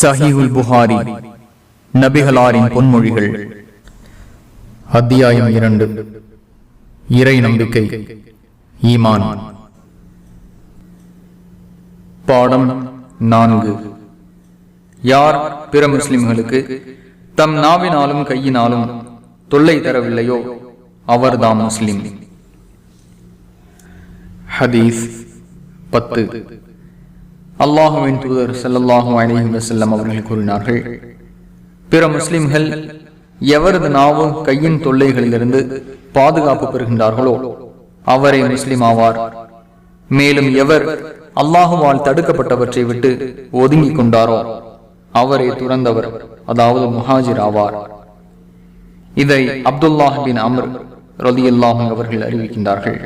சஹீஹுல் புகாரி நபிகளாரின் பொன்மொழிகள். அத்தியாயம் 2. இறை நம்பிக்கை, ஈமான். பாடம் 4. யார் பிற முஸ்லிம்களுக்கு தம் நாவினாலும் கையினாலும் தொல்லை தரவில்லையோ அவர்தாம் முஸ்லிம். ஹதீஸ் 10. அல்லாஹுவின் தூதர் ஸல்லல்லாஹு அலைஹி வஸல்லம் அவர்கள் கூறினார்கள், பிற முஸ்லிம்கள் எவரது நாவு கையின் தொல்லைகளிலிருந்து பாதுகாப்பு பெறுகின்றார்களோ அவரே முஸ்லிம் ஆவார். மேலும் எவர் அல்லாஹுவால் தடுக்கப்பட்டவற்றை விட்டு ஒதுங்கிக் கொண்டாரோ அவரே துறந்தவர், அதாவது முஹாஜிர் ஆவார். இதை அப்துல்லாஹ் பின் அம்ர் ரலியல்லாஹு அவர்கள் அறிவிக்கின்றார்கள்.